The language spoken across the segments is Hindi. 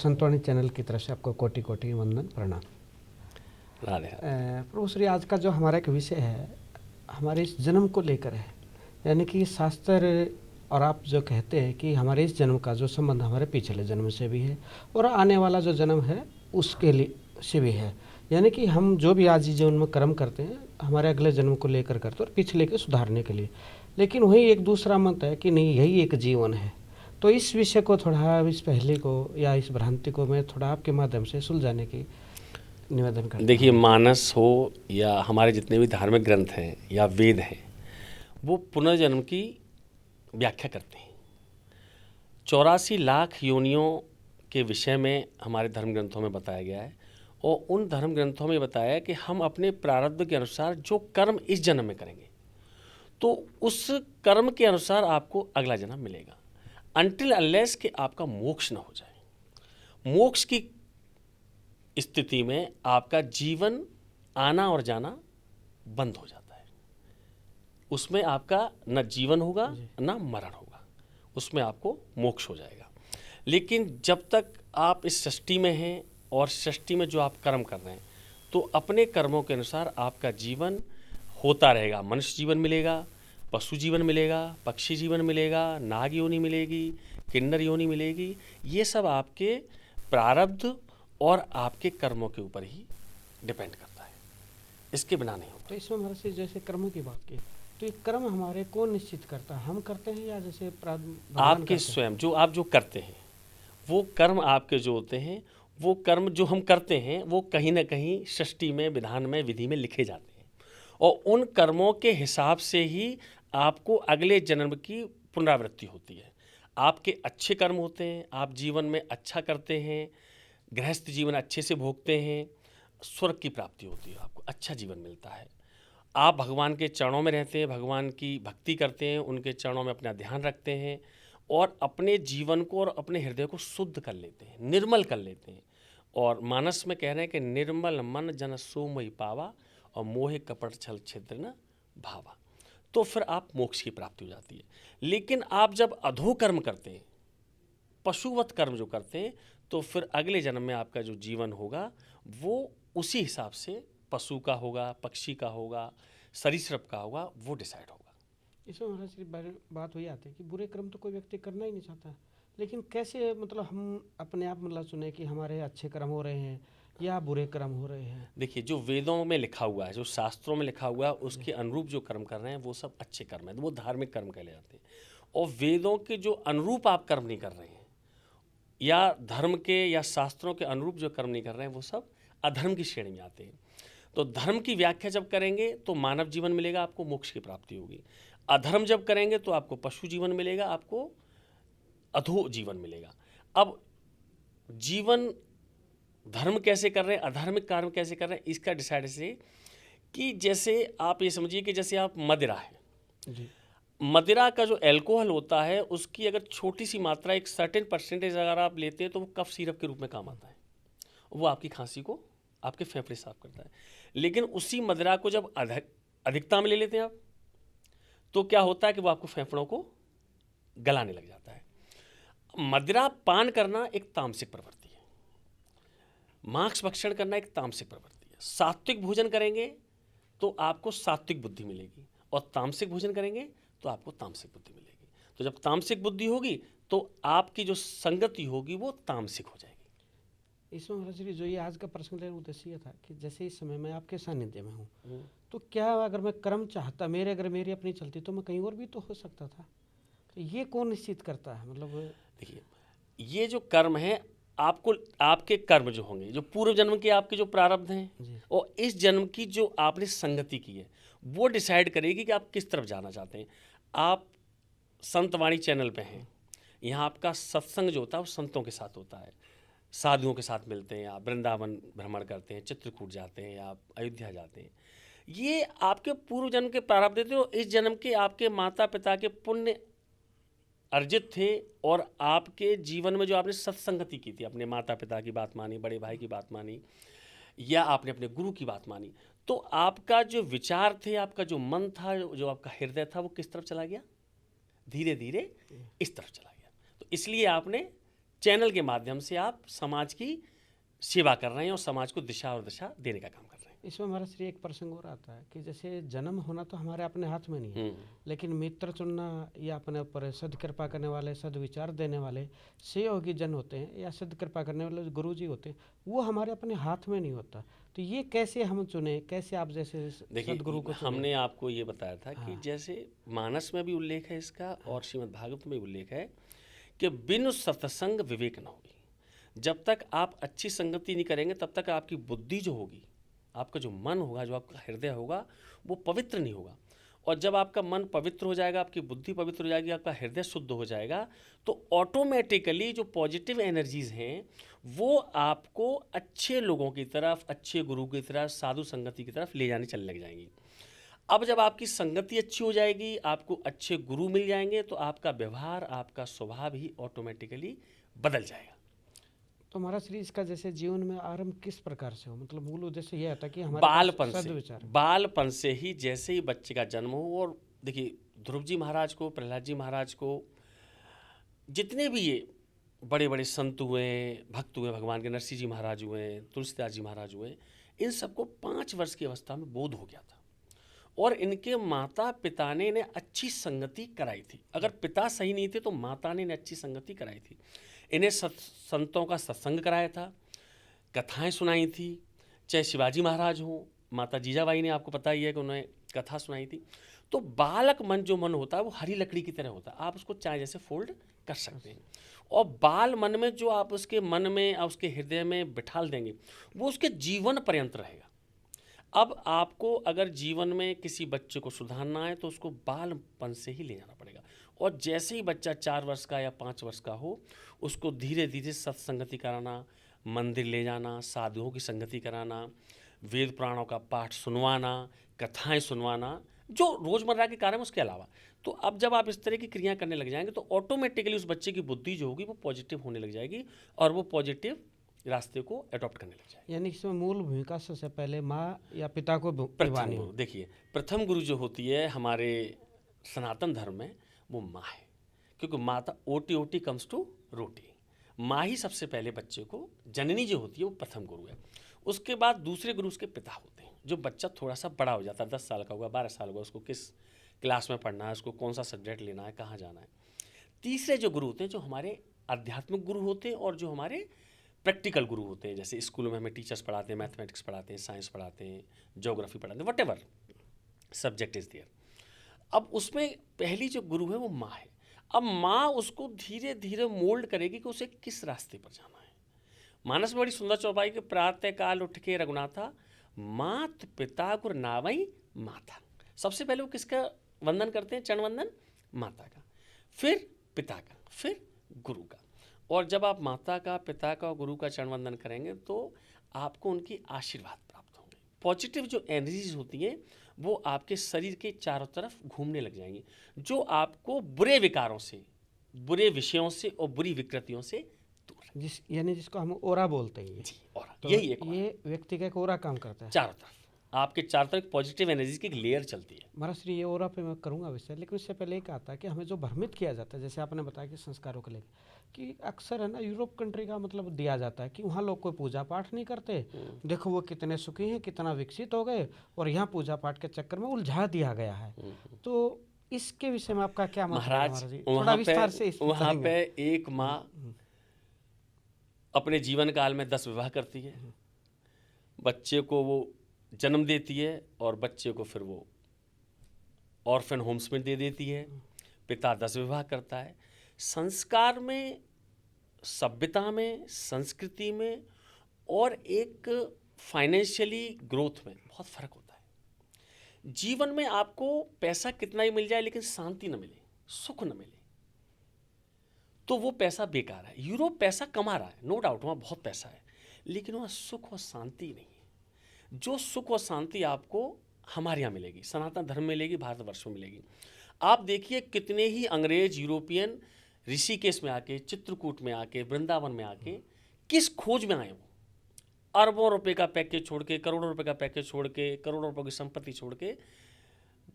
संतवाणी चैनल की तरफ से आपको कोटि कोटि वंदन प्रणाम। राधे राधे। प्रभु श्री, आज का जो हमारा एक विषय है हमारे इस जन्म को लेकर है, यानी कि शास्त्र और आप जो कहते हैं कि हमारे इस जन्म का जो संबंध हमारे पिछले जन्म से भी है और आने वाला जो जन्म है उसके लिए से भी है, यानी कि हम जो भी आज जीवन में कर्म करते हैं हमारे अगले जन्म को लेकर करते हैं और पिछले के सुधारने के लिए। लेकिन वही एक दूसरा मत है कि नहीं, यही एक जीवन है। तो इस विषय को थोड़ा, इस पहले को या इस भ्रांति को मैं थोड़ा आपके माध्यम से सुलझाने की निवेदन करता हूं। देखिए, मानस हो या हमारे जितने भी धार्मिक ग्रंथ हैं या वेद हैं, वो पुनर्जन्म की व्याख्या करते हैं। 84 लाख योनियों के विषय में हमारे धर्म ग्रंथों में बताया गया है और उन धर्म ग्रंथों में बताया है कि हम अपने प्रारब्ध के अनुसार जो कर्म इस जन्म में करेंगे तो उस कर्म के अनुसार आपको अगला जन्म मिलेगा, अनटिल अनलेस कि आपका मोक्ष न हो जाए। मोक्ष की स्थिति में आपका जीवन आना और जाना बंद हो जाता है। उसमें आपका न जीवन होगा न मरण होगा, उसमें आपको मोक्ष हो जाएगा। लेकिन जब तक आप इस सृष्टि में हैं और सृष्टि में जो आप कर्म कर रहे हैं तो अपने कर्मों के अनुसार आपका जीवन होता रहेगा। मनुष्य जीवन मिलेगा, पशु जीवन मिलेगा, पक्षी जीवन मिलेगा, नाग योनि मिलेगी, किन्नर योनि मिलेगी। ये सब आपके प्रारब्ध और आपके कर्मों के ऊपर ही डिपेंड करता है, इसके बिना नहीं होता। तो इसमें हमारे से जैसे कर्मों की बात की, तो ये कर्म हमारे कौन निश्चित करता है? हम करते हैं या जैसे भगवान आपके करते हैं? स्वयं जो आप जो करते हैं वो कर्म आपके जो होते हैं, वो कर्म जो हम करते हैं वो कहीं ना कहीं सृष्टि में, विधान में, विधि में लिखे जाते हैं और उन कर्मों के हिसाब से ही आपको अगले जन्म की पुनरावृत्ति होती है। आपके अच्छे कर्म होते हैं, आप जीवन में अच्छा करते हैं, गृहस्थ जीवन अच्छे से भोगते हैं, स्वर्ग की प्राप्ति होती है, आपको अच्छा जीवन मिलता है। आप भगवान के चरणों में रहते हैं, भगवान की भक्ति करते हैं, उनके चरणों में अपना ध्यान रखते हैं और अपने जीवन को और अपने हृदय को शुद्ध कर लेते हैं, निर्मल कर लेते हैं। और मानस में कह रहे हैं कि निर्मल मन जन सोमयि पावा और मोहे कपट छल छिद्र न भावा। तो फिर आप मोक्ष की प्राप्ति हो जाती है। लेकिन आप जब अधोकर्म करते हैं, पशुवत कर्म जो करते हैं, तो फिर अगले जन्म में आपका जो जीवन होगा वो उसी हिसाब से पशु का होगा, पक्षी का होगा, सरीसृप का होगा, वो डिसाइड होगा। इसमें हमारा सिर्फ बात वही आती है कि बुरे कर्म तो कोई व्यक्ति करना ही नहीं चाहता, लेकिन कैसे मतलब हम अपने आप मतलब सुने कि हमारे अच्छे कर्म हो रहे हैं या बुरे कर्म हो रहे हैं? देखिए, जो वेदों में लिखा हुआ है, जो शास्त्रों में लिखा हुआ है, उसके अनुरूप जो कर्म कर रहे हैं वो सब अच्छे कर्म हैं, वो धार्मिक कर्म कहले जाते हैं। और वेदों के जो अनुरूप आप कर्म नहीं कर रहे हैं या धर्म के या शास्त्रों के अनुरूप जो कर्म नहीं कर रहे हैं वो सब अधर्म की श्रेणी में आते हैं। तो धर्म की व्याख्या जब करेंगे तो मानव जीवन मिलेगा, आपको मोक्ष की प्राप्ति होगी। अधर्म जब करेंगे तो आपको पशु जीवन मिलेगा, आपको अधो जीवन मिलेगा। अब जीवन धर्म कैसे कर रहे हैं, अधार्मिक कर्म कैसे कर रहे हैं, इसका डिसाइड से कि जैसे आप ये समझिए कि जैसे आप मदिरा है जी। मदिरा का जो अल्कोहल होता है उसकी अगर छोटी सी मात्रा, एक सर्टेन परसेंटेज अगर आप लेते हैं तो वो कफ सिरप के रूप में काम आता है। वो आपकी खांसी को, आपके फेफड़े साफ करता है। लेकिन उसी मदिरा को जब अधिकता में ले लेते हैं आप, तो क्या होता है कि वो आपको फेफड़ों को गलाने लग जाता है। मदिरा पान करना एक तामसिक प्रवृत्ति है, मांस भक्षण करना एक तामसिक प्रवृत्ति है। सात्विक भोजन करेंगे तो आपको सात्विक बुद्धि मिलेगी और तामसिक भोजन करेंगे तो आपको तामसिक बुद्धि मिलेगी। तो जब तामसिक बुद्धि होगी तो आपकी जो संगति होगी वो तामसिक हो जाएगी। इसमें महाराज जी जो ये आज का प्रश्न लेने का उद्देश्य ये था कि जैसे इस समय मैं आपके सानिध्य में हूँ, तो क्या अगर मैं कर्म चाहता, अगर मेरी अपनी चलती तो मैं कहीं और भी तो हो सकता था। तो ये कौन निश्चित करता है? मतलब देखिए, ये जो कर्म है आपको, आपके कर्म जो होंगे, जो पूर्व जन्म के आपके जो प्रारब्ध हैं और इस जन्म की जो आपने संगति की है वो डिसाइड करेगी कि आप किस तरफ जाना चाहते हैं। आप संतवाणी चैनल पे हैं, यहाँ आपका सत्संग जो होता है वो संतों के साथ होता है, साधुओं के साथ मिलते हैं, आप वृंदावन भ्रमण करते हैं, चित्रकूट जाते हैं, आप अयोध्या जाते हैं। ये आपके पूर्व जन्म के प्रारब्ध थे और इस जन्म के आपके माता पिता के पुण्य अर्जित थे और आपके जीवन में जो आपने सत्संगति की थी, अपने माता पिता की बात मानी, बड़े भाई की बात मानी या आपने अपने गुरु की बात मानी, तो आपका जो विचार थे, आपका जो मन था, जो आपका हृदय था, वो किस तरफ चला गया? धीरे धीरे इस तरफ चला गया। तो इसलिए आपने चैनल के माध्यम से आप समाज की सेवा कर रहे हैं और समाज को दिशा और दशा देने का काम कर रहे हैं। इसमें हमारा श्री एक प्रसंग और आता है कि जैसे जन्म होना तो हमारे अपने हाथ में नहीं है, लेकिन मित्र चुनना या अपने ऊपर सदकृपा करने वाले, सदविचार देने वाले सहयोगी जन होते हैं या सदकृपा करने वाले जो गुरु जी होते हैं, वो हमारे अपने हाथ में नहीं होता। तो ये कैसे हम चुने, कैसे आप जैसे सदगुरु को देखिए, हमने आपको ये बताया था कि जैसे मानस में भी उल्लेख है इसका और श्रीमद् भागवत में भी उल्लेख है कि बिनु सत्संग विवेक न होगी। जब तक आप अच्छी संगति नहीं करेंगे तब तक आपकी बुद्धि जो होगी, आपका जो मन होगा, जो आपका हृदय होगा, वो पवित्र नहीं होगा। और जब आपका मन पवित्र हो जाएगा, आपकी बुद्धि पवित्र हो जाएगी, आपका हृदय शुद्ध हो जाएगा, तो ऑटोमेटिकली जो पॉजिटिव एनर्जीज़ हैं वो आपको अच्छे लोगों की तरफ, अच्छे गुरु की तरफ, साधु संगति की तरफ ले जाने चलने लग जाएंगी। अब जब आपकी संगति अच्छी हो जाएगी, आपको अच्छे गुरु मिल जाएंगे, तो आपका व्यवहार, आपका स्वभाव ही ऑटोमेटिकली बदल जाएगा। तो हमारा श्री इसका जैसे जीवन में आरंभ किस प्रकार से हो, मतलब मूल उद्देश्य यह था कि हमारे बालपन से ही, जैसे ही बच्चे का जन्म हो। और देखिए, ध्रुव जी महाराज को, प्रहलाद जी महाराज को, जितने भी ये बड़े बड़े संत हुए, भक्त हुए भगवान के, नरसिंह जी महाराज हुए, तुलसीदास जी महाराज हुए, इन सबको 5 वर्ष की अवस्था में बोध हो गया था और इनके माता पिता ने इन्हें अच्छी संगति कराई थी। अगर पिता सही नहीं थे तो माता ने इन्हें अच्छी संगति कराई थी। इन्हें संतों का सत्संग कराया था, कथाएं सुनाई थी, चाहे शिवाजी महाराज हों, माता जीजाबाई ने आपको पता ही है कि उन्हें कथा सुनाई थी। तो बालक मन जो मन होता है वो हरी लकड़ी की तरह होता है, आप उसको चाहे जैसे फोल्ड कर सकते हैं। और बाल मन में जो आप उसके मन में और उसके हृदय में बिठाल देंगे वो उसके जीवन पर्यंत रहेगा। अब आपको अगर जीवन में किसी बच्चे को सुधारना है तो उसको बालपन से ही ले जाना पड़ेगा। और जैसे ही बच्चा 4 वर्ष का या 5 वर्ष का हो, उसको धीरे धीरे सत्संगति कराना, मंदिर ले जाना, साधुओं की संगति कराना, वेद पुराणों का पाठ सुनवाना, कथाएं सुनवाना, जो रोज़मर्रा के कार्य हैं उसके अलावा। तो अब जब आप इस तरह की क्रिया करने लग जाएंगे तो ऑटोमेटिकली उस बच्चे की बुद्धि जो होगी वो पॉजिटिव होने लग जाएगी और वो पॉजिटिव रास्ते को अडॉप्ट करने लग जाएगी। यानी इसमें मूल भूमिका सबसे पहले माँ या पिता को निभानी हो। देखिए, प्रथम गुरु जो होती है हमारे सनातन धर्म में वो माँ है, क्योंकि माता ओटी ओटी कम्स टू रोटी। माँ ही सबसे पहले बच्चे को, जननी जो होती है वो प्रथम गुरु है। उसके बाद दूसरे गुरु उसके पिता होते हैं। जो बच्चा थोड़ा सा बड़ा हो जाता है, 10 साल का होगा, 12 साल होगा, उसको किस क्लास में पढ़ना है, उसको कौन सा सब्जेक्ट लेना है, कहाँ जाना है। तीसरे जो गुरु होते हैं जो हमारे आध्यात्मिक गुरु होते हैं और जो हमारे प्रैक्टिकल गुरु होते हैं। जैसे स्कूलों में हमें टीचर्स पढ़ाते हैं, मैथमेटिक्स पढ़ाते हैं, साइंस पढ़ाते हैं, ज्योग्राफी पढ़ाते हैं, व्हाटएवर सब्जेक्ट इज देयर। अब उसमें पहली जो गुरु है वो माँ है। अब माँ उसको धीरे धीरे मोल्ड करेगी कि उसे किस रास्ते पर जाना है। मानस में बड़ी सुंदर चौपाई के प्रातः काल उठ के रघुनाथा, मात पिता गुर नावई माता। सबसे पहले वो किसका वंदन करते हैं? चरण वंदन माता का, फिर पिता का, फिर गुरु का। और जब आप माता का, पिता का और गुरु का चरण वंदन करेंगे तो आपको उनकी आशीर्वाद प्राप्त होंगे। पॉजिटिव जो एनर्जीज होती हैं वो आपके शरीर के चारों तरफ घूमने लग जाएंगी, जो आपको बुरे विकारों से, बुरे विषयों से और बुरी विकृतियों से दूर, यानी जिसको हम ओरा बोलते हैं। जी, ओरा। तो यही एक ये व्यक्ति का एक ओरा काम करता है। चारों तरफ आपके चारों तरफ पॉजिटिव एनर्जी की एक लेयर चलती है। महाराज श्री, ये ओरा पे मैं करूँगा विषय, लेकिन उससे पहले एक आता है कि हमें जो भ्रमित किया जाता है, जैसे आपने बताया कि संस्कारों को लेकर, कि अक्सर है ना यूरोप कंट्री का मतलब दिया जाता है कि वहाँ लोग कोई पूजा पाठ नहीं करते, देखो वो कितने सुखी हैं, कितना विकसित हो गए, और यहाँ पूजा पाठ के चक्कर में उलझा दिया गया है। तो इसके विषय में आपका क्या मतलब है महाराज जी? थोड़ा विस्तार से वहाँ पे एक माँ अपने जीवन काल में 10 विवाह करती है, बच्चे को वो जन्म देती है और बच्चे को फिर वो ऑर्फन होम्स में दे देती है। पिता 10 विवाह करता है। संस्कार में, सभ्यता में, संस्कृति में और एक फाइनेंशियली ग्रोथ में बहुत फर्क होता है। जीवन में आपको पैसा कितना ही मिल जाए लेकिन शांति न मिले, सुख न मिले, तो वो पैसा बेकार है। यूरोप पैसा कमा रहा है, नो डाउट, वहाँ बहुत पैसा है, लेकिन वहाँ सुख और शांति नहीं है। जो सुख और शांति आपको हमारे यहाँ मिलेगी, सनातन धर्म में मिलेगी, भारतवर्ष में मिलेगी। आप देखिए कितने ही अंग्रेज, यूरोपियन ऋषिकेश में आके, चित्रकूट में आके, वृंदावन में आके किस खोज में आए? वो अरबों रुपए का पैकेज छोड़ के, करोड़ों रुपए का पैकेज छोड़ के, करोड़ों रुपए की संपत्ति छोड़ के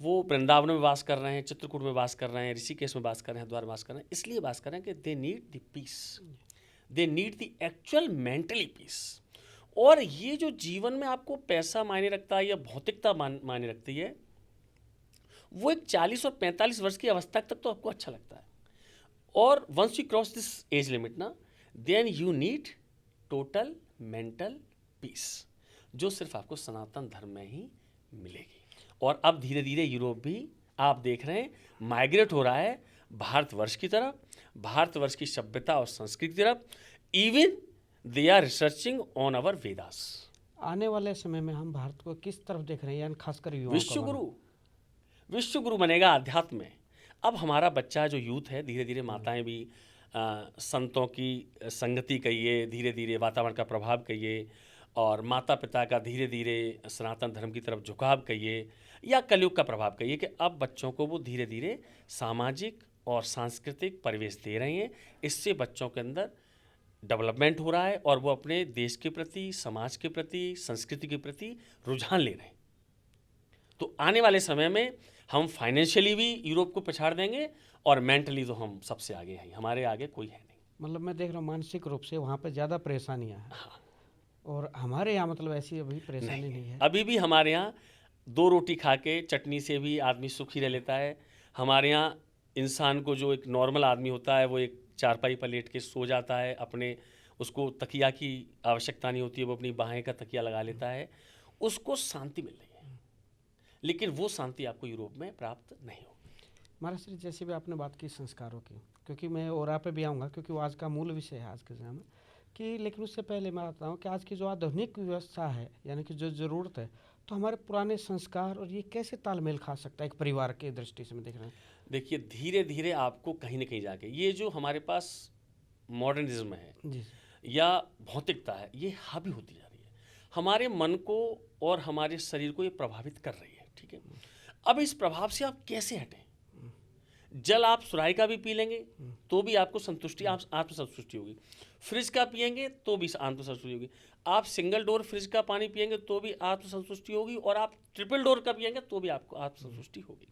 वो वृंदावन में वास कर रहे हैं, चित्रकूट में वास कर रहे हैं, ऋषिकेश में वास कर रहे हैं, हरिद्वार में वास कर रहे हैं। इसलिए वास कर रहे हैं कि they need the peace, they need the actual mentally peace. और ये जो जीवन में आपको पैसा मायने रखता है या भौतिकता मायने रखती है, वो एक 40 और 45 वर्ष की अवस्था तक तो आपको अच्छा लगता है, और once you cross this age limit ना, then you need total mental peace, जो सिर्फ आपको सनातन धर्म में ही मिलेगी। और अब धीरे धीरे यूरोप भी आप देख रहे हैं माइग्रेट हो रहा है भारतवर्ष की तरफ, भारतवर्ष की सभ्यता और संस्कृति की तरफ। Even they are researching on our Vedas. आने वाले समय में हम भारत को किस तरफ देख रहे हैं, यानी खासकर युवाओं का विश्वगुरु, विश्वगुरु बनेगा अध्यात्म में। अब हमारा बच्चा जो यूथ है, धीरे धीरे माताएं भी संतों की संगति कहिए, धीरे धीरे वातावरण का प्रभाव कहिए, और माता पिता का धीरे धीरे सनातन धर्म की तरफ झुकाव कहिए, या कलयुग का प्रभाव कहिए, कि अब बच्चों को वो धीरे धीरे सामाजिक और सांस्कृतिक परिवेश दे रहे हैं। इससे बच्चों के अंदर डेवलपमेंट हो रहा है और वो अपने देश के प्रति, समाज के प्रति, संस्कृति के प्रति रुझान ले रहे हैं। तो आने वाले समय में हम फाइनेंशियली भी यूरोप को पछाड़ देंगे, और मेंटली तो हम सबसे आगे हैं, हमारे आगे कोई है नहीं। मतलब मैं देख रहा हूँ मानसिक रूप से वहाँ पे ज़्यादा परेशानियाँ हैं। हाँ, और हमारे यहाँ मतलब ऐसी अभी परेशानी नहीं है। अभी भी हमारे यहाँ 2 रोटी खा के चटनी से भी आदमी सुखी रह लेता है। हमारे यहाँ इंसान को, जो एक नॉर्मल आदमी होता है, वो एक चारपाई पर लेट के सो जाता है, अपने उसको तकिया की आवश्यकता नहीं होती है, वो अपनी बाहें का तकिया लगा लेता है, उसको शांति मिल रही है। लेकिन वो शांति आपको यूरोप में प्राप्त नहीं होगी। महाराज श्री, जैसे भी आपने बात की संस्कारों की, क्योंकि मैं ओरा पे भी आऊँगा, क्योंकि वो आज का मूल विषय है आज के समय में, कि लेकिन उससे पहले मैं आता हूँ कि आज की जो आधुनिक व्यवस्था है, यानी कि जो ज़रूरत है, तो हमारे पुराने संस्कार और ये कैसे तालमेल खा सकता है एक परिवार की दृष्टि से, मैं देख रहा हूँ। देखिए, धीरे धीरे आपको कहीं ना कहीं जाके ये जो हमारे पास मॉडर्निज्म है जी। या भौतिकता है, ये हावी होती जा रही है, हमारे मन को और हमारे शरीर को ये प्रभावित कर रही है। ठीक है, अब इस प्रभाव से आप कैसे हटें? जल आप सुराही का भी पी लेंगे तो भी आपको संतुष्टि, आत्मसंतुष्टि होगी। फ्रिज का पिएंगे तो भी आत्मसंतुष्टि होगी। आप सिंगल डोर फ्रिज का पानी पिएंगे तो भी आत्मसंतुष्टि होगी, और आप ट्रिपल डोर का पिएंगे तो भी आपको आत्मसंतुष्टि होगी।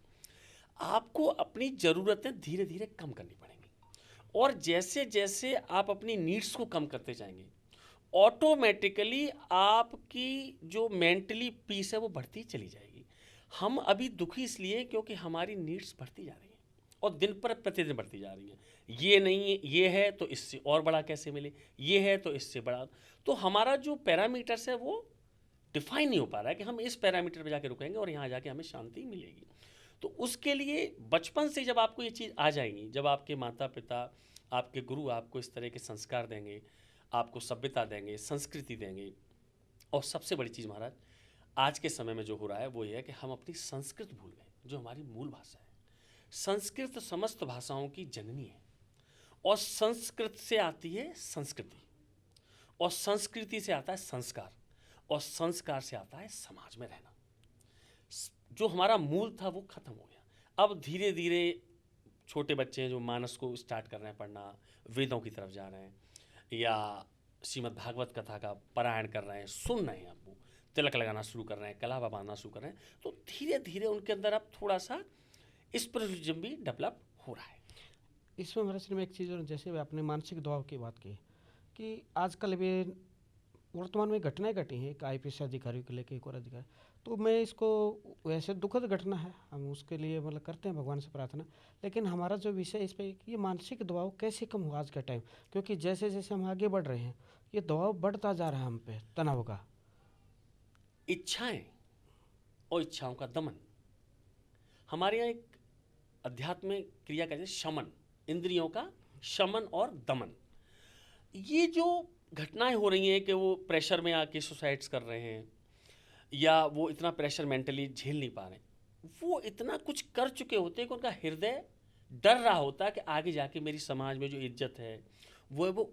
आपको अपनी ज़रूरतें धीरे धीरे कम करनी पड़ेंगी, और जैसे जैसे आप अपनी नीड्स को कम करते जाएंगे, ऑटोमेटिकली आपकी जो मेंटली पीस है वो बढ़ती चली जाएगी। हम अभी दुखी इसलिए क्योंकि हमारी नीड्स बढ़ती जा रही हैं, और दिन पर प्रतिदिन बढ़ती जा रही हैं। ये नहीं, ये है तो इससे और बड़ा कैसे मिले, ये है तो इससे बड़ा। तो हमारा जो पैरामीटर्स है वो डिफाइन नहीं हो पा रहा है कि हम इस पैरामीटर पे जाके रुकेंगे और यहाँ जाके हमें शांति मिलेगी। तो उसके लिए बचपन से जब आपको ये चीज़ आ जाएंगी, जब आपके माता पिता, आपके गुरु आपको इस तरह के संस्कार देंगे, आपको सभ्यता देंगे, संस्कृति देंगे, और सबसे बड़ी चीज़ महाराज आज के समय में जो हो रहा है वो ये है कि हम अपनी संस्कृत भूल गए, जो हमारी मूल भाषा है। संस्कृत समस्त भाषाओं की जननी है, और संस्कृत से आती है संस्कृति, और संस्कृति से आता है संस्कार, और संस्कार से आता है समाज में रहना। जो हमारा मूल था वो खत्म हो गया। अब धीरे धीरे छोटे बच्चे हैं जो मानस को स्टार्ट कर रहे हैं पढ़ना, वेदों की तरफ जा रहे हैं, या श्रीमद् भागवत कथा का पारायण कर रहे हैं, सुन रहे हैं, अब वो तिलक लगाना शुरू कर रहे हैं, कलावा बांधना शुरू कर रहे हैं। तो धीरे धीरे उनके अंदर अब थोड़ा सा स्पिरिचुअलिज्म भी डेवलप हो रहा है। इसमें हमारे सिर में एक चीज़, और जैसे आपने मानसिक दबाव की बात की, कि आजकल भी वर्तमान में घटनाएं घटी हैं, एक आईपीएस अधिकारी को लेकर एक और अधिकारी, तो मैं इसको, वैसे दुखद घटना है, हम उसके लिए मतलब करते हैं भगवान से प्रार्थना, लेकिन हमारा जो विषय इस पर, ये मानसिक दबाव कैसे कम हुआ आज के टाइम, क्योंकि जैसे जैसे हम आगे बढ़ रहे हैं ये दबाव बढ़ता जा रहा है हम पे, तनाव का। इच्छाएं और इच्छाओं का दमन, हमारे यहाँ एक अध्यात्मिक क्रिया कहते हैं शमन, इंद्रियों का शमन और दमन। ये जो घटनाएं हो रही हैं कि वो प्रेशर में आके सुसाइड्स कर रहे हैं, या वो इतना प्रेशर मेंटली झेल नहीं पा रहे, वो इतना कुछ कर चुके होते हैं कि उनका हृदय डर रहा होता है कि आगे जाके मेरी समाज में जो इज्जत है वो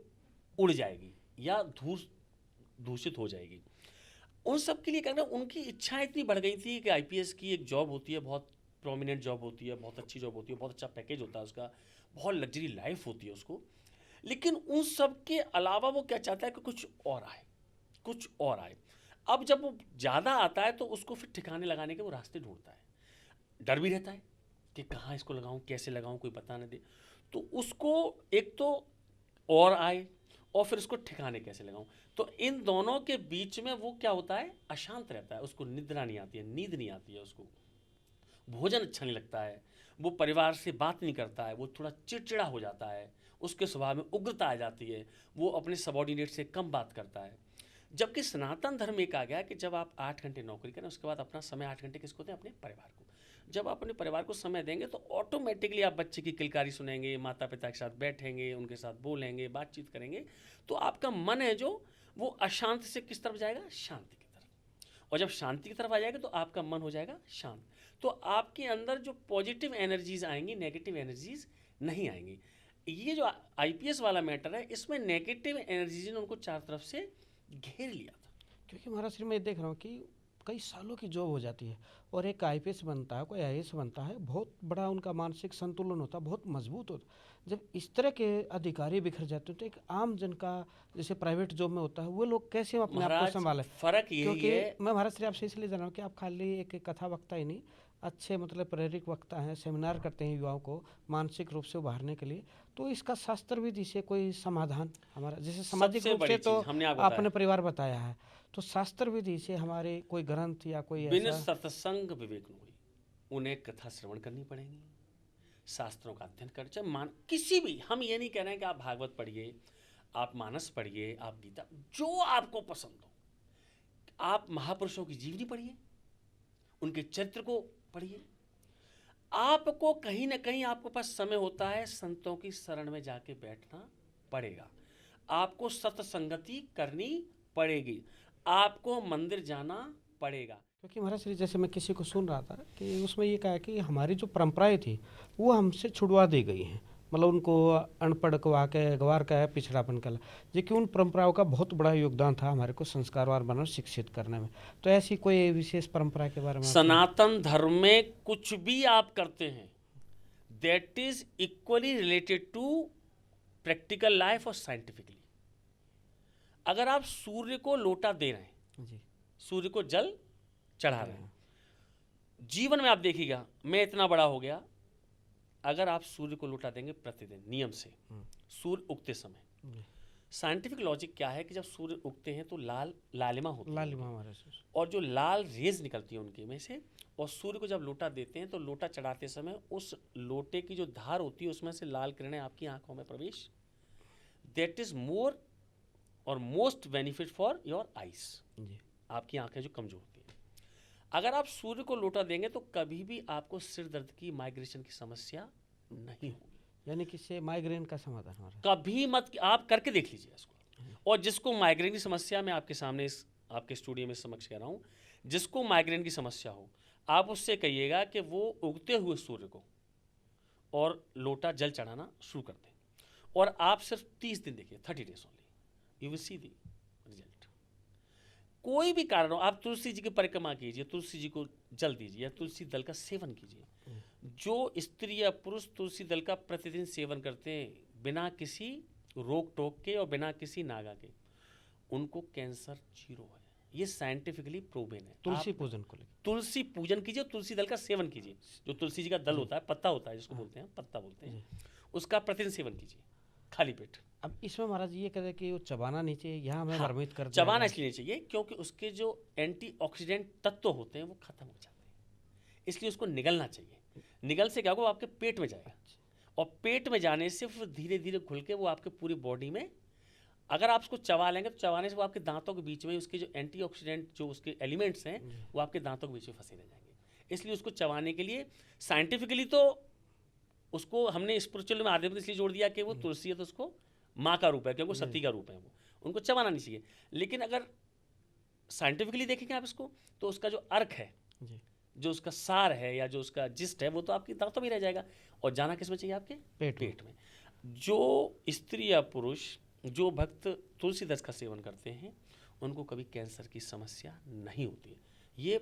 उड़ जाएगी या दूषित हो जाएगी। उन सब के लिए कहना, उनकी इच्छाएं इतनी बढ़ गई थी कि आईपीएस की एक जॉब होती है, बहुत प्रोमिनेंट जॉब होती है, बहुत अच्छी जॉब होती है, बहुत अच्छा पैकेज होता है उसका, बहुत लग्जरी लाइफ होती है उसको, लेकिन उन सब के अलावा वो क्या चाहता है कि कुछ और आए, कुछ और आए। अब जब वो ज़्यादा आता है तो उसको फिर ठिकाने लगाने के वो रास्ते ढूंढता है। डर भी रहता है कि कहाँ इसको लगाऊं, कैसे लगाऊं, कोई पता न दे। तो उसको एक तो और आए, और फिर उसको ठिकाने कैसे लगाऊं। तो इन दोनों के बीच में वो क्या होता है, अशांत रहता है, उसको निद्रा नहीं आती है, नींद नहीं आती है, उसको भोजन अच्छा नहीं लगता है, वो परिवार से बात नहीं करता है, वो थोड़ा चिड़चिड़ा हो जाता है, उसके स्वभाव में उग्रता आ जाती है, वो अपने सबॉर्डिनेट से कम बात करता है। जबकि सनातन धर्म में कहा गया कि जब आप 8 घंटे नौकरी करें उसके बाद अपना समय 8 घंटे किसको दें, अपने परिवार को। जब आप अपने परिवार को समय देंगे तो ऑटोमेटिकली आप बच्चे की किलकारी सुनेंगे, माता पिता के साथ बैठेंगे, उनके साथ बोलेंगे, बातचीत करेंगे, तो आपका मन है जो वो अशांति से किस तरफ जाएगा, शांति की तरफ। और जब शांति की तरफ आ जाएगा तो आपका मन हो जाएगा शांत, तो आपके अंदर जो पॉजिटिव एनर्जीज आएंगी, नेगेटिव एनर्जीज नहीं आएंगी। ये जो आईपीएस वाला मैटर है, इसमें नेगेटिव एनर्जीज ने उनको चार तरफ से घेर लिया था। क्योंकि महाराज श्री मैं देख रहा हूँ कि कई सालों की जॉब हो जाती है और एक आईपीएस बनता है, कोई आईएएस बनता है, बहुत बड़ा उनका मानसिक संतुलन होता है, बहुत मजबूत होता है। जब इस तरह के अधिकारी बिखर जाते हैं तो एक आम जन का, जैसे प्राइवेट जॉब में होता है, वो लोग कैसे अपने आप को महाराज संभालें। फर्क यही क्योंकि है, मैं महाराज श्री आपसे इसलिए जान रहा हूँ कि आप खाली एक कथा वक्ता ही नहीं, अच्छे मतलब प्रेरक वक्ता हैं, सेमिनार करते हैं युवाओं को मानसिक रूप से उभारने के लिए। तो इसका शास्त्र विधि से कोई समाधान हमारा, जैसे सामाजिक सबसे रूप बड़ी से तो चीज हमने आपको आपने बताया, परिवार बताया है, तो शास्त्र विधि से हमारे कोई ग्रंथ या कोई बिन ऐसा। सत्संग विवेक न हुई, उन्हें कथा श्रवण करनी पड़ेगी, शास्त्रों का अध्ययन कर, चाहे मान किसी भी, हम ये नहीं कह रहे हैं कि आप भागवत पढ़िए, आप मानस पढ़िए, आप गीता, जो आपको पसंद हो, आप महापुरुषों की जीवनी पढ़िए, उनके चरित्र को पढ़िए। आपको कहीं ना कहीं आपके पास समय होता है, संतों की शरण में जाके बैठना पड़ेगा, आपको सत्संगति करनी पड़ेगी, आपको मंदिर जाना पड़ेगा। क्योंकि महाराज श्री जैसे मैं किसी को सुन रहा था कि उसमें ये कहा कि हमारी जो परंपराएं थी वो हमसे छुड़वा दी गई हैं, मतलब उनको अनपढ़ कहा के गवार का है, पिछड़ापन का, जबकि उन परंपराओं का बहुत बड़ा योगदान था हमारे को संस्कारवान बनाने, शिक्षित करने में। तो ऐसी कोई विशेष परंपरा के बारे में सनातन धर्म में कुछ भी आप करते हैं that is equally related to practical life और साइंटिफिकली। अगर आप सूर्य को लोटा दे रहे हैं, जी सूर्य को जल चढ़ा रहे हैं, जीवन में आप देखिएगा, मैं इतना बड़ा हो गया, अगर आप सूर्य को लोटा देंगे प्रतिदिन नियम से, सूर्य उगते समय, साइंटिफिक लॉजिक क्या है कि जब सूर्य उगते हैं तो लालिमा होती है, लालिमा हमारे से। और जो लाल रेज निकलती है उनके में से, और सूर्य को जब लोटा देते हैं तो लोटा चढ़ाते समय उस लोटे की जो धार होती है उसमें से लाल किरणें आपकी आंखों में प्रवेश, दैट इज मोर और most benefit for your eyes, जी आपकी आंखें जो कमजोर होती हैं। अगर आप सूर्य को लोटा देंगे तो कभी भी आपको सिर दर्द की, माइग्रेशन की समस्या नहीं होगी, यानी कि इससे माइग्रेन का समाधान हमारा। कभी मत, आप करके देख लीजिए इसको। और जिसको माइग्रेन की समस्या, मैं आपके सामने इस आपके स्टूडियो में समक्ष कह रहा हूँ, जिसको माइग्रेन की समस्या हो, आप उससे कहिएगा कि वो उगते हुए सूर्य को और लोटा जल चढ़ाना शुरू कर दें, और आप सिर्फ 30 दिन देखिए, 30 days only, you will see the result. कोई भी कारण हो, आप तुलसी जी की परिक्रमा कीजिए, तुलसी जी को जल दीजिए, या तुलसी दल का सेवन कीजिए। जो स्त्री या पुरुष तुलसी दल का प्रतिदिन सेवन करते हैं बिना किसी रोक टोक के और बिना किसी नागा के, उनको कैंसर 0 है, ये साइंटिफिकली प्रूवन है। तुलसी आप पूजन को लेकर तुलसी पूजन कीजिए, तुलसी दल का सेवन कीजिए, जो तुलसी जी का दल होता है, पत्ता होता है जिसको बोलते हैं, पत्ता बोलते हैं, उसका प्रतिदिन सेवन कीजिए खाली पेट। अब इसमें महाराज ये कहते हैं कि वो चबाना नहीं चाहिए, यहाँ हमें हाँ, भ्रमित कर दिया चबाना गया। इसलिए नहीं चाहिए क्योंकि उसके जो एंटीऑक्सीडेंट तत्व होते हैं वो खत्म हो जाते हैं, इसलिए उसको निगलना चाहिए। निगल से क्या होगा, वो आपके पेट में जाएगा, और पेट में जाने से फिर धीरे धीरे घुल के वो आपके पूरी बॉडी में, अगर आप उसको चबा लेंगे तो चबाने से वो आपके दांतों के बीच में उसके जो एंटीऑक्सीडेंट जो उसके एलिमेंट्स हैं वो आपके दांतों के बीच में फंसे रह जाएंगे। इसलिए उसको चबाने के लिए साइंटिफिकली तो उसको हमने स्पिरिचुअल में आध्यात्मिक इसलिए जोड़ दिया कि वो तुलसी है तो उसको माँ का रूप है, क्योंकि सती का रूप है, वो उनको चबाना नहीं चाहिए। लेकिन अगर साइंटिफिकली देखेंगे आप इसको, तो उसका जो अर्क है, जी जो उसका सार है या जो उसका जिस्ट है, वो तो आपकी दांतों में रह जाएगा, और जाना किस में चाहिए, आपके पेट में। जो स्त्री या पुरुष, जो भक्त तुलसीदास का सेवन करते हैं, उनको कभी कैंसर की समस्या नहीं होती है, ये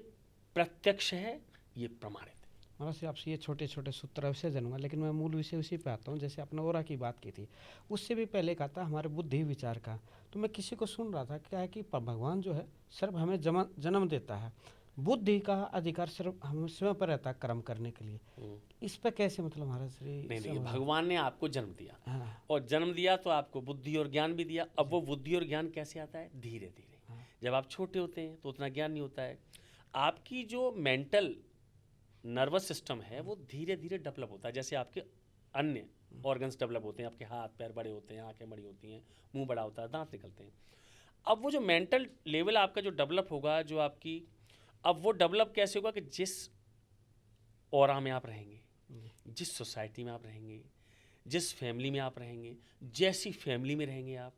प्रत्यक्ष है, ये प्रमाणित है। महाराज से आपसे ये छोटे छोटे सूत्र अवश्य जानूंगा, लेकिन मैं मूल विषय उसी पे आता हूँ। जैसे आपने ओरा की बात की थी, उससे भी पहले कहा था हमारे बुद्धि विचार का। तो मैं किसी को सुन रहा था क्या है कि भगवान जो है सिर्फ हमें जन्म देता है, बुद्धि का अधिकार सिर्फ हम स्वयं पर रहता है कर्म करने के लिए। इस पे कैसे मतलब महाराज श्री नहीं देखिए, भगवान ने आपको जन्म दिया, हाँ और जन्म दिया तो आपको बुद्धि और ज्ञान भी दिया। अब वो बुद्धि और ज्ञान कैसे आता है? धीरे धीरे। जब आप छोटे होते हैं तो उतना ज्ञान नहीं होता है। आपकी जो मेंटल नर्वस सिस्टम है वो धीरे धीरे डेवलप होता है, जैसे आपके अन्य ऑर्गन्स डेवलप होते हैं। आपके हाथ पैर बड़े होते हैं, आंखें बड़ी होती हैं, मुंह बड़ा होता है, दांत निकलते हैं। अब वो जो मेंटल लेवल आपका जो डेवलप होगा, जो आपकी, अब वो डेवलप कैसे होगा कि जिस ऑरा में आप रहेंगे, जिस सोसाइटी में आप रहेंगे, जिस फैमिली में आप रहेंगे, जैसी फैमिली में रहेंगे आप,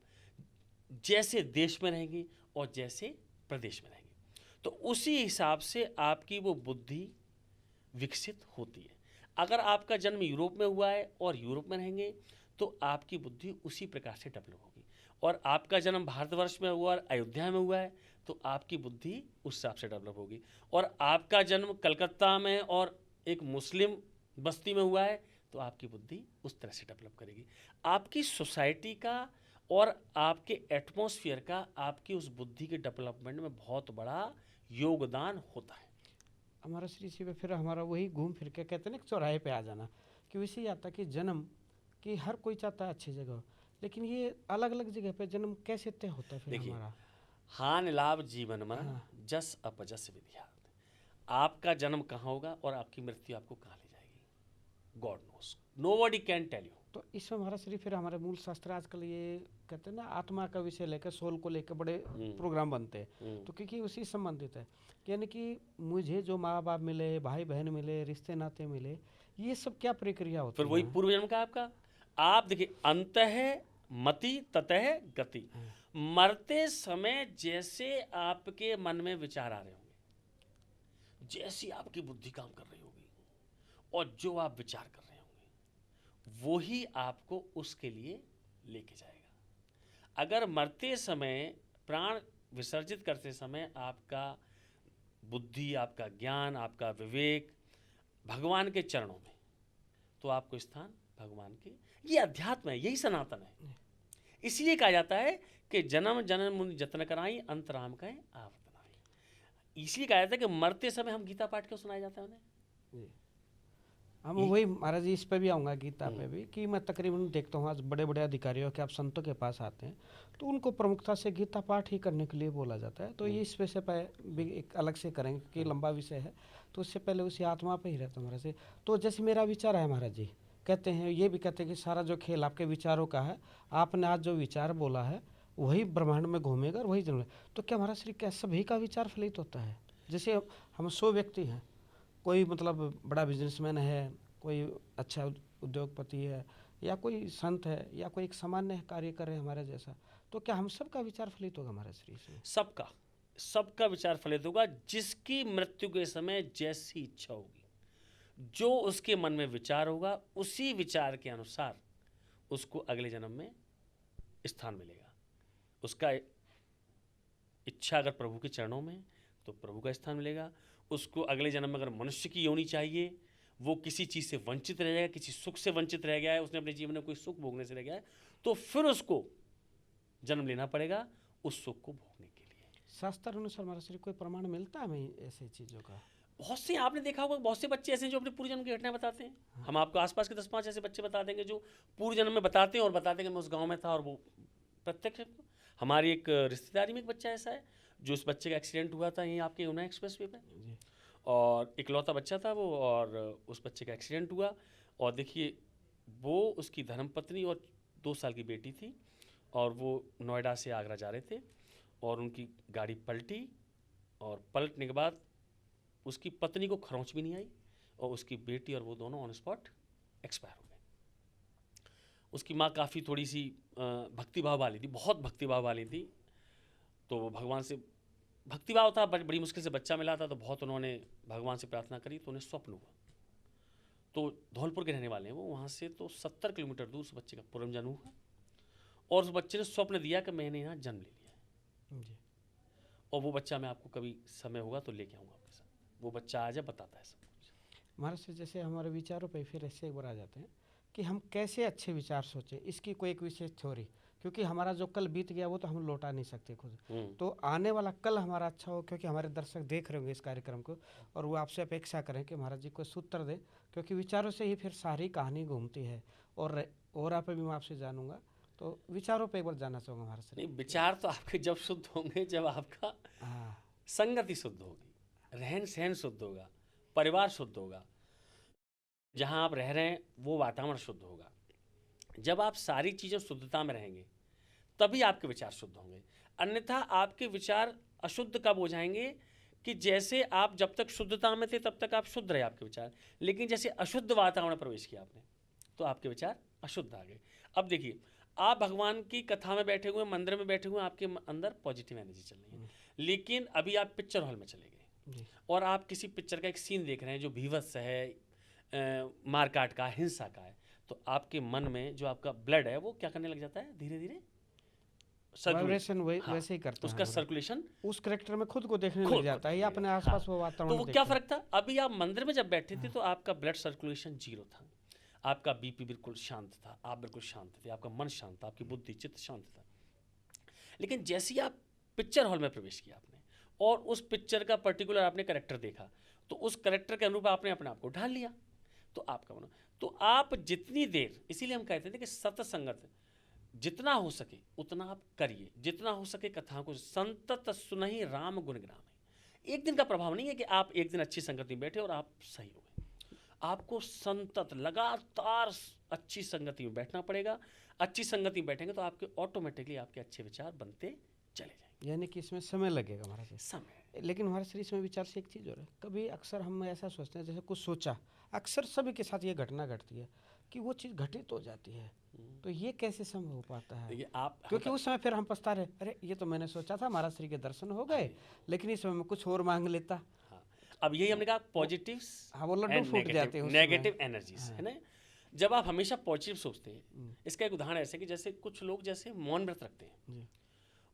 जैसे देश में रहेंगे और जैसे प्रदेश में रहेंगे, तो उसी हिसाब से आपकी वो बुद्धि विकसित होती है। अगर आपका जन्म यूरोप में हुआ है और यूरोप में रहेंगे तो आपकी बुद्धि उसी प्रकार से डेवलप होगी, और आपका जन्म भारतवर्ष में हुआ और अयोध्या में हुआ है तो आपकी बुद्धि उस हिसाब से डेवलप होगी, और आपका जन्म कलकत्ता में और एक मुस्लिम बस्ती में हुआ है तो आपकी बुद्धि उस तरह से डेवलप करेगी। आपकी सोसाइटी का और आपके एटमॉस्फेयर का आपकी उस बुद्धि के डेवलपमेंट में बहुत बड़ा योगदान होता है। हमारा श्री इसी पे फिर हमारा वही घूम फिर के कहते हैं ना कि चौराहे पे आ जाना, कि वैसे ही आता कि जन्म कि हर कोई चाहता है अच्छी जगह हो, लेकिन ये अलग अलग जगह पे जन्म कैसे तय होता है फिर देखिए, हमारा? हान लाभ जीवन में हाँ। जस अपजस विधियात। आपका जन्म कहाँ होगा और आपकी मृत्यु आपको कहाँ ले जाएगी, God knows, nobody can tell you. तो इसमें हमारा श्री फिर हमारे मूल शास्त्र आजकल ये कहते हैं ना आत्मा का विषय लेकर सोल को लेकर बड़े प्रोग्राम बनते हैं, तो क्योंकि उसी संबंधित है, यानी कि मुझे जो माँ बाप मिले, भाई बहन मिले, रिश्ते नाते मिले, ये सब क्या प्रक्रिया होती फिर है? वही पूर्व जन्म का आपका, आप देखिए, अंतः मति ततः गति। मरते समय जैसे आपके मन में विचार आ रहे होंगे, जैसी आपकी बुद्धि काम कर रही होगी, और जो आप विचार कर रहे होंगे, वो ही आपको उसके लिए लेके जाएगा। अगर मरते समय, प्राण विसर्जित करते समय आपका बुद्धि, आपका ज्ञान, आपका विवेक भगवान के चरणों में, तो आपको स्थान भगवान के, ये अध्यात्म है, यही सनातन है। इसलिए कहा जाता है कि जन्म जन्म मुनि जतन कराई, अंत राम कहें आवत नाई। इसलिए कहा जाता है कि मरते समय हम गीता पाठ क्यों सुनाया जाता है उन्हें? जी। हम वही महाराज जी इस पे भी आऊँगा गीता पे भी, कि मैं तकरीबन देखता हूँ आज बड़े बड़े अधिकारियों के आप संतों के पास आते हैं तो उनको प्रमुखता से गीता पाठ ही करने के लिए बोला जाता है। तो ये इस विषय पर भी एक अलग से करेंगे कि लंबा विषय है, तो उससे पहले उसी आत्मा पे ही रहता महाराज जी। तो जैसे मेरा विचार है महाराज जी, कहते हैं, ये भी कहते हैं कि सारा जो खेल आपके विचारों का है, आपने आज जो विचार बोला है वही ब्रह्मांड में घूमेगा और वही जन्म। तो क्या महाराज श्री क्या सभी का विचार फलित होता है? जैसे हम 100 व्यक्ति हैं, कोई मतलब बड़ा बिजनेसमैन है, कोई अच्छा उद्योगपति है, या कोई संत है, या कोई एक सामान्य कार्य कर रहे हैं हमारे जैसा, तो क्या हम सबका विचार फलित होगा हमारे श्री से? सबका विचार फलित होगा। जिसकी मृत्यु के समय जैसी इच्छा होगी, जो उसके मन में विचार होगा, उसी विचार के अनुसार उसको अगले जन्म में स्थान मिलेगा। उसका इच्छा अगर प्रभु के चरणों में, तो प्रभु का स्थान मिलेगा। उसको अगले जन्म में अगर मनुष्य की योनि चाहिए, वो किसी चीज़ से वंचित रह जाएगा, किसी सुख से वंचित रह गया है, उसने अपने जीवन में कोई सुख भोगने से रह गया है, तो फिर उसको जन्म लेना पड़ेगा उस सुख को भोगने के लिए। शास्त्र अनुसार हमारे श्री कोई प्रमाण मिलता है हमें ऐसे चीज़ों का? बहुत से आपने देखा होगा, बहुत से बच्चे ऐसे हैं जो अपने पूर्व जन्म की घटनाएं बताते हैं। हम आपको आसपास के 10-5 ऐसे बच्चे बता देंगे जो पूर्व जन्म में बताते हैं, और बताते हैं कि मैं उस गांव में था, और वो प्रत्यक्ष। हमारी एक रिश्तेदारी में एक बच्चा ऐसा है, जो उस बच्चे का एक्सीडेंट हुआ था यहीं आपके यमुना एक्सप्रेस वे पे, और इकलौता बच्चा था वो, और उस बच्चे का एक्सीडेंट हुआ। और देखिए, वो उसकी धर्मपत्नी और 2 साल की बेटी थी, और वो नोएडा से आगरा जा रहे थे, और उनकी गाड़ी पलटी, और पलटने के बाद उसकी पत्नी को खरोंच भी नहीं आई, और उसकी बेटी और वो दोनों ऑन स्पॉट एक्सपायर हो गए। उसकी माँ काफ़ी थोड़ी सी भक्तिभाव वाली थी, बहुत भक्तिभाव वाली थी, तो वो भगवान से भक्तिभाव था, बड़ी मुश्किल से बच्चा मिला था, तो बहुत उन्होंने भगवान से प्रार्थना करी, तो उन्हें स्वप्न हुआ। तो धौलपुर के रहने वाले हैं वो, वहाँ से तो 70 किलोमीटर दूर उस बच्चे का पूर्व जन्म हुआ, और उस बच्चे ने स्वप्न दिया कि मैंने यहाँ जन्म ले लिया है जी। और वो बच्चा मैं आपको कभी समय होगा तो लेके आऊँगा आपके साथ। वो बच्चा आज बताता है सब कुछ। महाराज से जैसे हमारे विचारों पे फिर ऐसे एक बार आ जाते हैं कि हम कैसे अच्छे विचार सोचें, इसकी कोई एक विशेष थ्योरी, क्योंकि हमारा जो कल बीत गया वो तो हम लौटा नहीं सकते खुद। तो आने वाला कल हमारा अच्छा हो, क्योंकि हमारे दर्शक देख रहे होंगे इस कार्यक्रम को और वो आपसे अपेक्षा करें कि महाराज जी को सूत्र दे, क्योंकि विचारों से ही फिर सारी कहानी घूमती है। और आप भी मैं आपसे जानूंगा, तो विचारों पे एक बार जानना चाहूँगा महाराज सर। नहीं, विचार तो आपके जब शुद्ध होंगे जब आपका संगति शुद्ध होगी, रहन सहन शुद्ध होगा, परिवार शुद्ध होगा, जहाँ आप रह रहे हैं वो वातावरण शुद्ध होगा। जब आप सारी चीज़ें शुद्धता में रहेंगे तभी आपके विचार शुद्ध होंगे। अन्यथा आपके विचार अशुद्ध कब हो जाएंगे कि जैसे आप जब तक शुद्धता में थे तब तक आप शुद्ध रहे आपके विचार, लेकिन जैसे अशुद्ध वातावरण प्रवेश किया आपने तो आपके विचार अशुद्ध आ गए। अब देखिए, आप भगवान की कथा में बैठे हुए, मंदिर में बैठे हुए, आपके अंदर पॉजिटिव एनर्जी चल रही है, लेकिन अभी आप पिक्चर हॉल में चले गए और आप किसी पिक्चर का एक सीन देख रहे हैं जो भीभत्स है, मारकाट का, हिंसा का है, तो आपके मन में जो आपका ब्लड है वो क्या करने लग जाता है, धीरे धीरे वाइब्रेशन वैसे ही करता है, उसका सर्कुलेशन उस कैरेक्टर में खुद को देखने लग जाता है या अपने आसपास वो वातावरण। तो वो क्या फर्क था, अभी आप मंदिर में जब बैठे थे तो आपका ब्लड सर्कुलेशन 0 था, आपका बीपी बिल्कुल शांत था, आप बिल्कुल शांत थे, आपका मन शांत था, आपकी बुद्धि चित्त शांत था। लेकिन जैसे ही आप पिक्चर हॉल में प्रवेश किया आपने और उस पिक्चर का पर्टिकुलर आपने कैरेक्टर देखा, तो उस कैरेक्टर के अनुरूप आपने अपने आप को ढाल लिया, तो आपका मन, तो आप जितनी देर, इसीलिए हम कहते थे कि सत्संगत जितना हो सके उतना आप करिए, जितना हो सके कथा को संतत सुनहि राम गुण ग्रामे। एक दिन का प्रभाव नहीं है कि आप एक दिन अच्छी संगति में बैठे और आप सही हो गए। आपको संतत लगातार अच्छी संगति में बैठना पड़ेगा। अच्छी संगति में बैठेंगे तो आपके ऑटोमेटिकली आपके अच्छे विचार बनते चले जाएंगे। यानी कि इसमें समय लगेगा महाराज, समय। लेकिन हमारे शरीर में विचार से एक चीज़ हो रहा है, कभी अक्सर हम ऐसा सोचते हैं जैसे कुछ सोचा, अक्सर सभी के साथ ये घटना घटती है कि वो चीज़ घटित हो जाती है, तो ये कैसे संभव हो पाता है? देखिए आप, क्योंकि उस समय फिर हम पछता रहे, अरे ये तो मैंने सोचा था महाराज श्री के दर्शन हो गए, लेकिन इस समय मैं कुछ और मांग लेता। अब यही हमने कहा पॉजिटिव्स, हाँ, वो लड्डू फूट जाते हैं, नेगेटिव एनर्जीज है ना। जब आप हमेशा पॉजिटिव सोचते हैं, इसका एक उदाहरण ऐसे कि जैसे कुछ लोग जैसे मौन व्रत रखते हैं,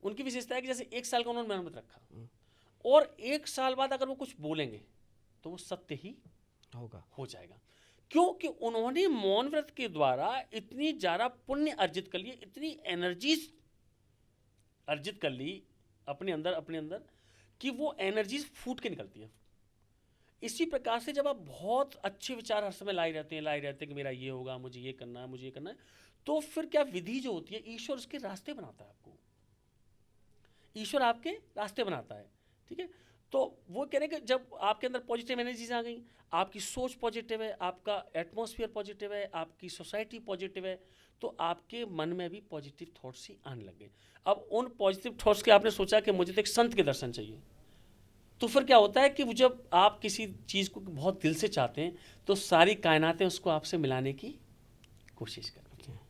उनकी विशेषता है कि जैसे 1 साल का उन्होंने मौन व्रत रखा और 1 साल बाद अगर वो कुछ बोलेंगे तो वो सत्य ही हो जाएगा, क्योंकि उन्होंने मौन व्रत के द्वारा इतनी ज़्यादा पुण्य अर्जित कर लिए, इतनी एनर्जीज अर्जित कर ली अपने अंदर कि वो एनर्जीज फूट के निकलती है। इसी प्रकार से जब आप बहुत अच्छे विचार हर समय लाई रहते हैं कि मेरा ये होगा, मुझे ये करना है, तो फिर क्या विधि जो होती है, ईश्वर उसके रास्ते बनाता है आपको, ईश्वर आपके रास्ते बनाता है, ठीक है। तो वो कह रहे हैं कि जब आपके अंदर पॉजिटिव एनर्जीज आ गई, आपकी सोच पॉजिटिव है, आपका एटमॉस्फेयर पॉजिटिव है, आपकी सोसाइटी पॉजिटिव है, तो आपके मन में भी पॉजिटिव थॉट्स ही आने लगे। अब उन पॉजिटिव थॉट्स के आपने सोचा कि मुझे तो एक संत के दर्शन चाहिए, तो फिर क्या होता है कि जब आप किसी चीज़ को बहुत दिल से चाहते हैं तो सारी कायनातें उसको आपसे मिलाने की कोशिश करती हैं।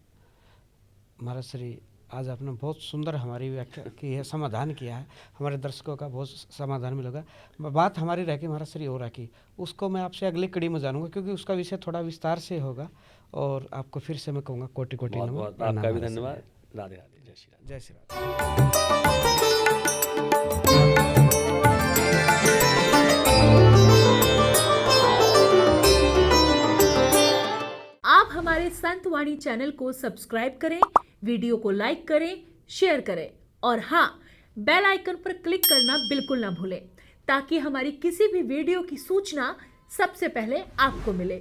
महाराज श्री, आज आपने बहुत सुंदर हमारी व्याख्या की है, समाधान किया है, हमारे दर्शकों का बहुत समाधान मिलेगा। बात हमारी रह गई महाराज श्री और रखी, उसको मैं आपसे अगली कड़ी में जानूंगा, क्योंकि उसका विषय थोड़ा विस्तार से होगा। और आपको फिर से मैं कहूँगा कोटि कोटि नमस्कार, आपका भी धन्यवाद। राधे राधे, जय श्री राधे, जय श्री राधे। आप हमारे संत वाणी चैनल को सब्सक्राइब करें, वीडियो को लाइक करें, शेयर करें और हाँ, बेल आइकन पर क्लिक करना बिल्कुल ना भूलें, ताकि हमारी किसी भी वीडियो की सूचना सबसे पहले आपको मिले।